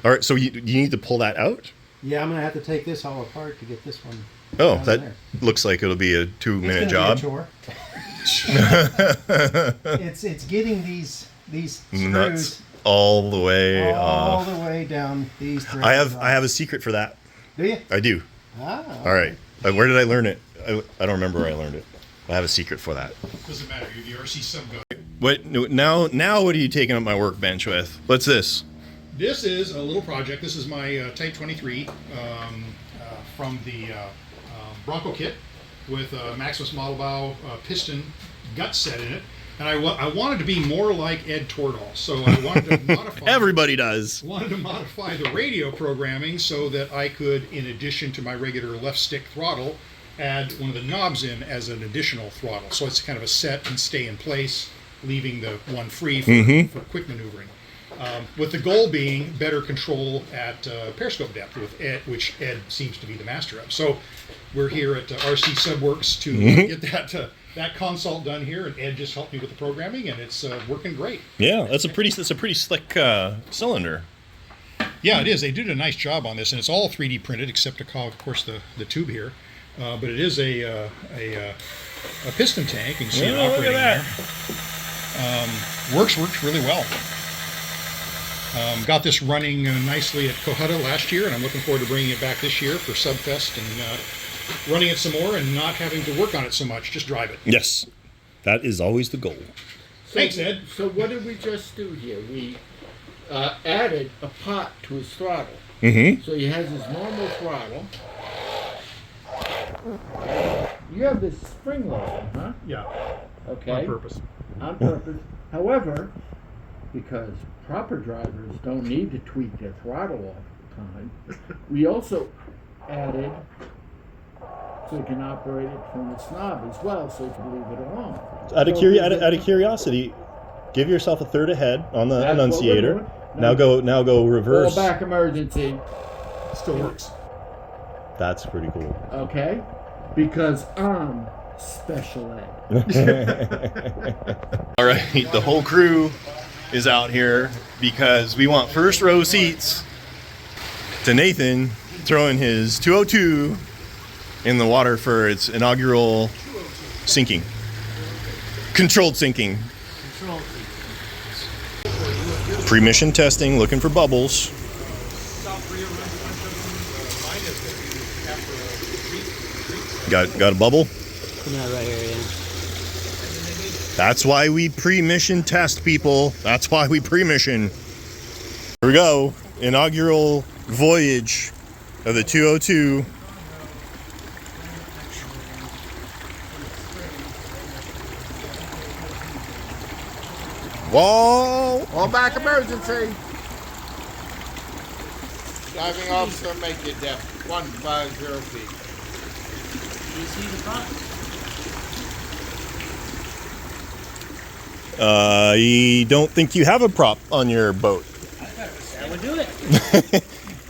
[SPEAKER 1] All right, so you need to pull that out?
[SPEAKER 7] Yeah, I'm gonna have to take this all apart to get this one.
[SPEAKER 1] Oh,
[SPEAKER 7] down
[SPEAKER 1] that
[SPEAKER 7] there.
[SPEAKER 1] looks like it'll be a 2-minute
[SPEAKER 7] It's
[SPEAKER 1] job.
[SPEAKER 7] gonna be a chore. it's getting these screws
[SPEAKER 1] Nuts all the way
[SPEAKER 7] all
[SPEAKER 1] off.
[SPEAKER 7] the way down these threads.
[SPEAKER 1] I have a secret for that.
[SPEAKER 7] Do you?
[SPEAKER 1] I do.
[SPEAKER 7] Ah.
[SPEAKER 1] All right. Where did I learn it? I don't remember where I learned it. I have a secret for that.
[SPEAKER 5] Doesn't matter. You're the RCSubGuy.
[SPEAKER 1] What now? What are you taking up my workbench with? What's this?
[SPEAKER 5] This is a little project. This is my Type 23 from the Bronco kit with a Maximus model bow piston gut set in it. And I wanted to be more like Ed Tordahl, so I wanted to modify.
[SPEAKER 1] Everybody does.
[SPEAKER 5] Wanted to modify the radio programming so that I could, in addition to my regular left stick throttle, add one of the knobs in as an additional throttle. So it's kind of a set and stay in place, leaving the one free for quick maneuvering. With the goal being better control at periscope depth, with Ed, which Ed seems to be the master of. So we're here at RC Subworks to get that consult done here, and Ed just helped me with the programming, and it's working great.
[SPEAKER 1] Yeah, that's a pretty slick cylinder.
[SPEAKER 5] Yeah, it is. They did a nice job on this, and it's all 3D printed, except of course the tube here. But it is a piston tank. You can see it
[SPEAKER 1] Oh, look
[SPEAKER 5] operating
[SPEAKER 1] at
[SPEAKER 5] there. Works really well. Got this running nicely at Cohutta last year, and I'm looking forward to bringing it back this year for Subfest and running it some more and not having to work on it so much. Just drive it.
[SPEAKER 1] Yes, that is always the goal.
[SPEAKER 5] Thanks, Ed.
[SPEAKER 3] So what did we just do here? We added a pot to his throttle.
[SPEAKER 1] Mm-hmm.
[SPEAKER 3] So he has his normal throttle. You have this spring loading, huh?
[SPEAKER 5] Yeah,
[SPEAKER 3] Okay.
[SPEAKER 5] on purpose.
[SPEAKER 3] On purpose. However, because proper drivers don't need to tweak their throttle all the time, we also added so you can operate it from its knob as well, so you can leave it alone.
[SPEAKER 1] Out of curiosity, give yourself a third ahead on the
[SPEAKER 3] That's what we're
[SPEAKER 1] annunciator.
[SPEAKER 3] doing.
[SPEAKER 1] Now go reverse.
[SPEAKER 3] Back emergency.
[SPEAKER 5] Still works.
[SPEAKER 1] That's pretty cool.
[SPEAKER 3] Okay? Because I'm special ed.
[SPEAKER 1] All right, the whole crew is out here because we want first row seats to Nathan throwing his 202 in the water for its inaugural sinking. Controlled sinking. Pre-mission testing, looking for bubbles. Got a bubble?
[SPEAKER 8] Yeah, right here, yeah.
[SPEAKER 1] That's why we pre-mission test, people. That's why we pre-mission. Here we go. Inaugural voyage of the 202. Whoa!
[SPEAKER 3] All back emergency. Diving officer, make your depth 150 feet.
[SPEAKER 8] You see the front?
[SPEAKER 1] I don't think you have a prop on your boat.
[SPEAKER 8] That would do it.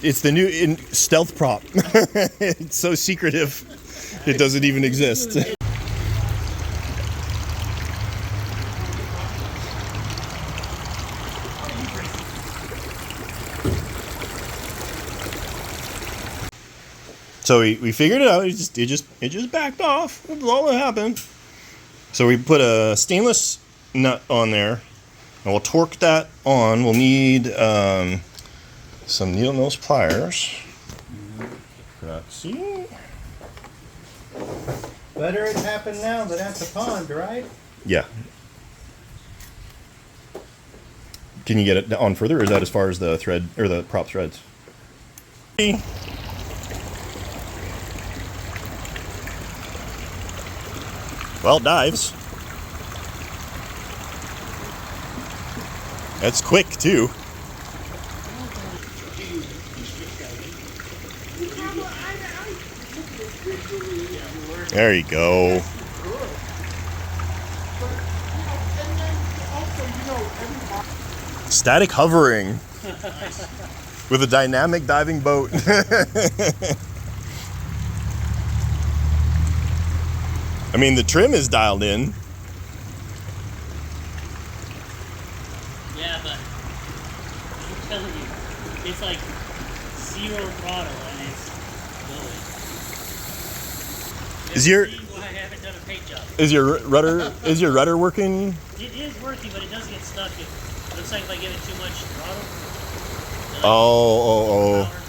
[SPEAKER 1] It's the new stealth prop. It's so secretive, it doesn't even exist. So we figured it out. It just backed off. That's all that happened. So we put a stainless nut on there, and we'll torque that on. We'll need some needle nose pliers. See?
[SPEAKER 7] Better it happen now than at the pond, right?
[SPEAKER 1] Yeah. Can you get it on further, or is that as far as the thread or the prop threads? Well, it dives. That's quick too. There you go. Static hovering with a dynamic diving boat. I mean, the trim is dialed in.
[SPEAKER 8] Yeah, but I'm telling you, it's like 0 throttle and it's going.
[SPEAKER 1] Is your
[SPEAKER 8] I haven't done a paint job.
[SPEAKER 1] is your rudder working?
[SPEAKER 8] It is working, but it does get stuck. It looks like if I give it too much throttle.
[SPEAKER 1] Oh.
[SPEAKER 8] Power.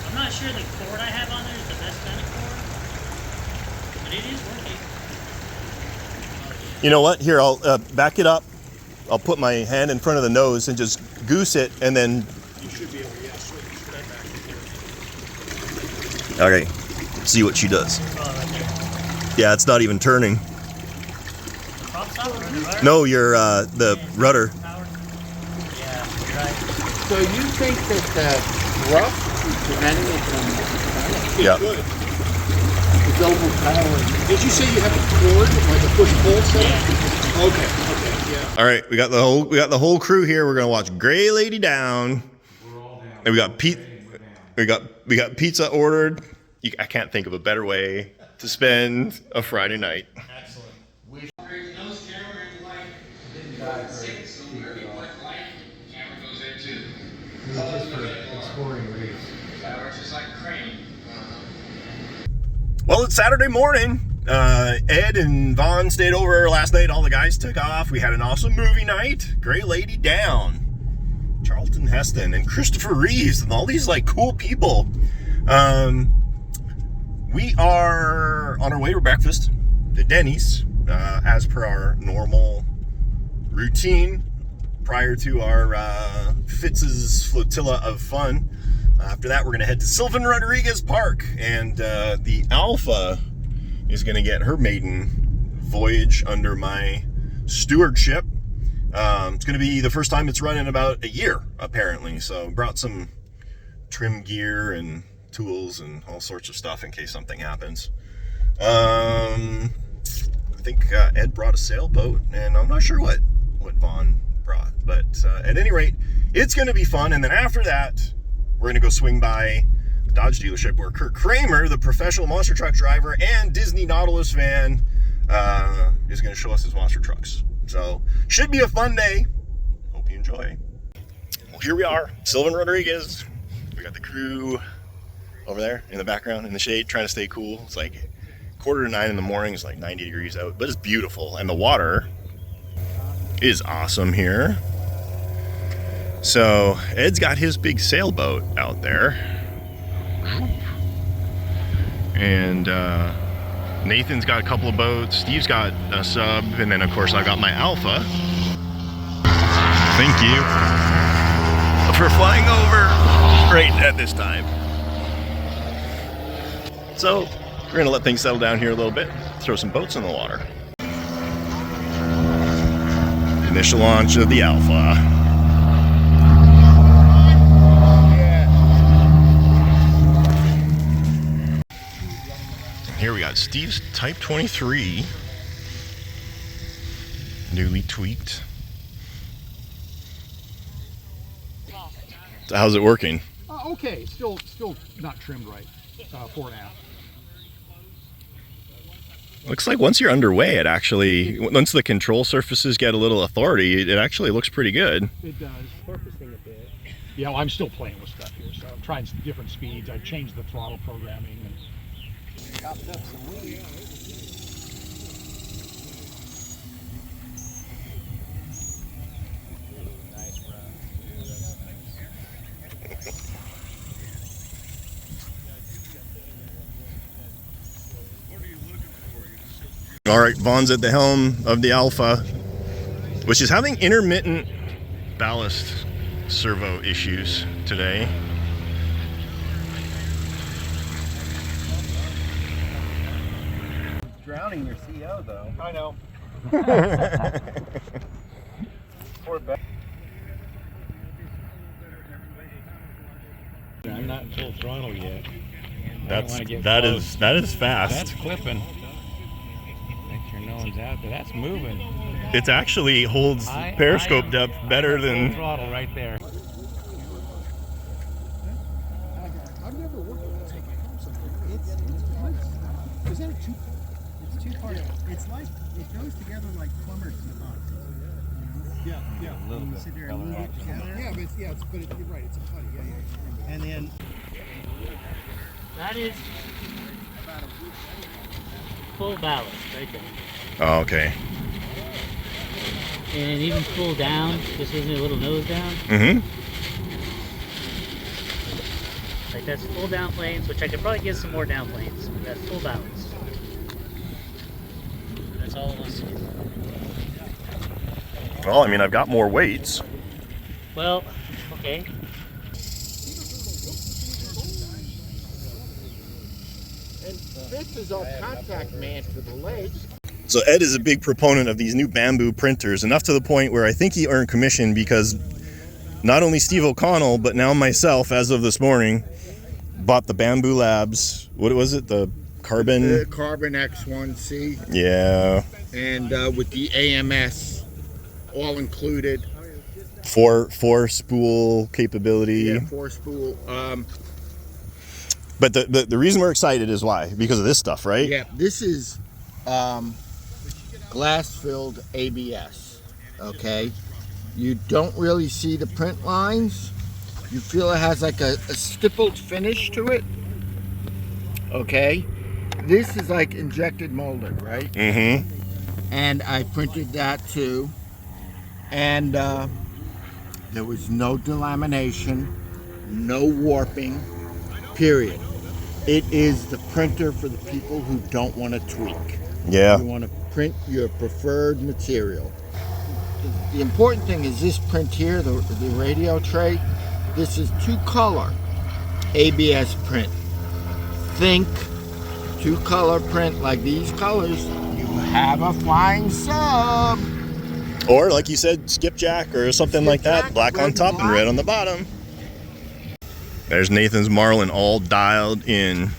[SPEAKER 8] I'm not sure the cord I have on there is the best kind of cord, but it is working.
[SPEAKER 1] You know what? Here, I'll back it up. I'll put my hand in front of the nose and just goose it, and then.
[SPEAKER 5] You should be able to, yeah, swing that back.
[SPEAKER 1] Okay, see what she does.
[SPEAKER 8] Oh, right there.
[SPEAKER 1] Yeah, it's not even turning.
[SPEAKER 8] Prop stop or the rudder?
[SPEAKER 1] No, you're the rudder.
[SPEAKER 8] Power? Yeah, you're right.
[SPEAKER 3] So you think that the rough is preventing it from
[SPEAKER 1] Yeah.
[SPEAKER 5] Good.
[SPEAKER 3] it's overpowering?
[SPEAKER 5] Did you say you have a cord, like a push-pull setup? Okay, yeah.
[SPEAKER 1] All right, we got the whole crew here. We're gonna watch Gray Lady Down. And we got pizza ordered. I can't think of a better way to spend a Friday night. Well, it's Saturday morning. Ed and Vaughn stayed over last night. All the guys took off. We had an awesome movie night. Gray Lady Down. Charlton Heston and Christopher Reeves and all these like cool people. We are on our way to breakfast to Denny's, as per our normal routine prior to our Fitz's flotilla of fun. After that, we're going to head to Sylvan Rodriguez Park, and the Alpha is going to get her maiden voyage under my stewardship. It's going to be the first time it's run in about a year, apparently. So brought some trim gear and tools and all sorts of stuff in case something happens. I think Ed brought a sailboat, and I'm not sure what Vaughn brought. But at any rate, it's going to be fun. And then after that, we're going to go swing by the Dodge dealership where Kurt Kramer, the professional monster truck driver and Disney Nautilus fan, is going to show us his monster trucks. So, should be a fun day. Hope you enjoy. Well, here we are, Sylvan Rodriguez. We got the crew over there in the background in the shade trying to stay cool. It's like 8:45 in the morning. It's like 90 degrees out, but it's beautiful. And the water is awesome here. So Ed's got his big sailboat out there, and Nathan's got a couple of boats, Steve's got a sub, and then of course I've got my Alpha. Thank you for flying over right at this time. So we're gonna let things settle down here a little bit, throw some boats in the water. Initial launch of the Alpha. Here we got Steve's Type 23, newly tweaked. So how's it working?
[SPEAKER 5] Okay, still not trimmed right, fore and aft.
[SPEAKER 1] Looks like once you're underway, it actually, once the control surfaces get a little authority, it actually looks pretty good.
[SPEAKER 5] It does. Porpoising a bit. Yeah, well, I'm still playing with stuff here, so I'm trying some different speeds. I've changed the throttle programming. And
[SPEAKER 7] Chopped up some weed.
[SPEAKER 1] All right, Vaughn's at the helm of the Alpha, which is having intermittent ballast servo issues today.
[SPEAKER 7] Drowning your CO though.
[SPEAKER 5] I know.
[SPEAKER 7] Poor Beck.
[SPEAKER 2] I'm not full throttle yet.
[SPEAKER 4] That's
[SPEAKER 6] that
[SPEAKER 4] is fast.
[SPEAKER 6] That's clipping. Make sure no one's out there. That's moving.
[SPEAKER 4] It actually holds periscope depth better than.
[SPEAKER 6] Throttle right there.
[SPEAKER 9] I've never worked with this. Is that a two? It's two part. It's like it goes together like plumbers and Yeah, yeah.
[SPEAKER 6] A little
[SPEAKER 9] You
[SPEAKER 6] bit.
[SPEAKER 9] sit there and move it together. Yeah, but you're right. It's a putty. Yeah. And then
[SPEAKER 8] That is full ballast right there.
[SPEAKER 1] Oh, okay.
[SPEAKER 8] And even full down, just gives me a little nose down.
[SPEAKER 1] Mm-hmm.
[SPEAKER 8] Like that's full down planes, which I could probably get some more down planes. But that's full ballast. That's all it wants to do.
[SPEAKER 1] Well, I mean, I've got more weights.
[SPEAKER 8] Well, okay.
[SPEAKER 3] And Fitz is our contact man for the legs.
[SPEAKER 1] So Ed is a big proponent of these new bamboo printers, enough to the point where I think he earned commission because not only Steve O'Connell, but now myself, as of this morning, bought the Bamboo Labs. What was it? The Carbon?
[SPEAKER 3] The Carbon X1C.
[SPEAKER 1] Yeah.
[SPEAKER 3] And with the AMS all included.
[SPEAKER 1] Four spool capability.
[SPEAKER 3] Yeah, 4 spool.
[SPEAKER 1] But the reason we're excited is why? Because of this stuff, right?
[SPEAKER 3] Yeah, this is glass-filled ABS, okay? You don't really see the print lines. You feel it has like a stippled finish to it, okay? This is like injected molded, right?
[SPEAKER 1] Mm-hmm.
[SPEAKER 3] And I printed that too. And there was no delamination, no warping, period. It is the printer for the people who don't want to tweak.
[SPEAKER 1] Yeah.
[SPEAKER 3] You want to print your preferred material. The important thing is this print here, the radio tray. This is 2-color ABS print. Think 2-color print like these colors. You have a flying sub.
[SPEAKER 1] Or like you said, skipjack or something like that.
[SPEAKER 3] Skipjack,
[SPEAKER 1] Black on
[SPEAKER 3] red
[SPEAKER 1] top
[SPEAKER 3] and
[SPEAKER 1] and red on the bottom. There's Nathan's Marlin all dialed in.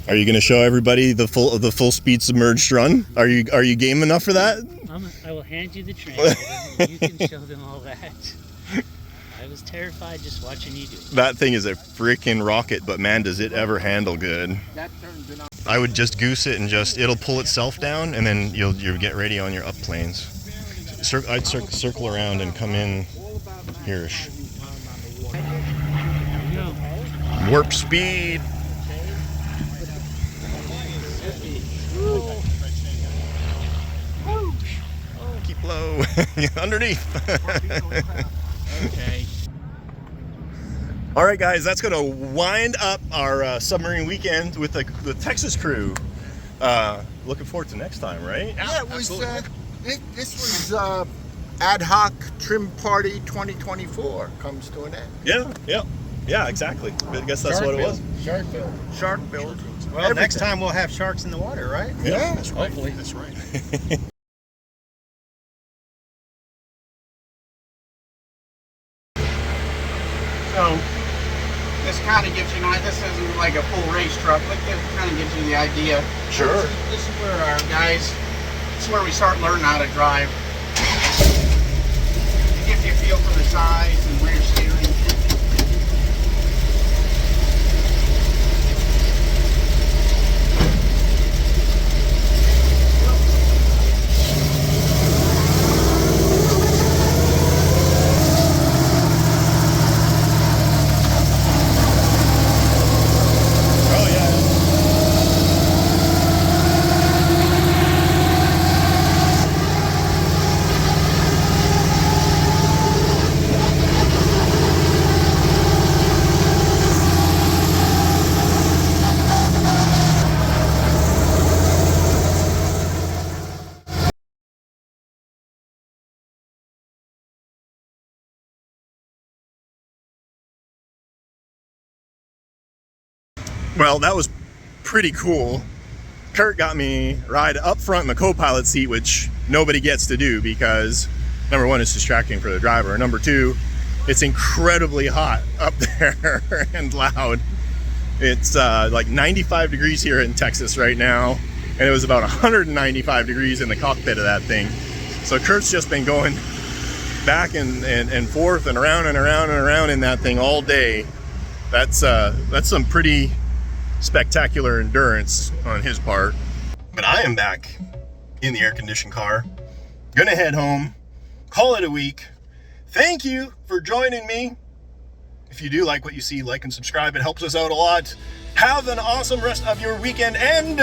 [SPEAKER 1] Are you going to show everybody the full speed submerged run? Are you game enough for that?
[SPEAKER 8] I will hand you the train. You can show them all that. I was terrified just watching you do it.
[SPEAKER 1] That thing is a freaking rocket, but man, does it ever handle good. I would just goose it and it'll pull itself down, and then you'll get radio on your up planes. I'd circle around and come in here-ish. Warp speed. Keep low. Underneath.
[SPEAKER 3] Okay.
[SPEAKER 1] All right, guys, that's going to wind up our submarine weekend with the Texas crew. Looking forward to next time, right?
[SPEAKER 3] Yeah, it was. This was ad hoc trim party 2024 comes to an end.
[SPEAKER 1] Yeah, exactly. I guess that's what it was.
[SPEAKER 3] Shark build. Shark build.
[SPEAKER 7] Well, next time we'll have sharks in the water, right?
[SPEAKER 3] Yeah.
[SPEAKER 1] That's right.
[SPEAKER 6] Hopefully.
[SPEAKER 1] That's right.
[SPEAKER 7] So this kind of gives you this isn't like a full race truck, but it kind of gives you the idea.
[SPEAKER 1] Sure.
[SPEAKER 7] This is where our guys, this is where we start learning how to drive. It gives you a feel for the size and rear steering.
[SPEAKER 1] Well, that was pretty cool. Kurt got me ride up front in the co-pilot seat, which nobody gets to do because Number one, it's distracting for the driver. Number two, it's incredibly hot up there and loud. It's like 95 degrees here in Texas right now, and it was about 195 degrees in the cockpit of that thing. So Kurt's just been going back and forth and around and around and around in that thing all day. That's some pretty spectacular endurance on his part. But I am back in the air-conditioned car. Gonna head home, call it a week. Thank you for joining me. If you do like what you see, like and subscribe. It helps us out a lot. Have an awesome rest of your weekend, and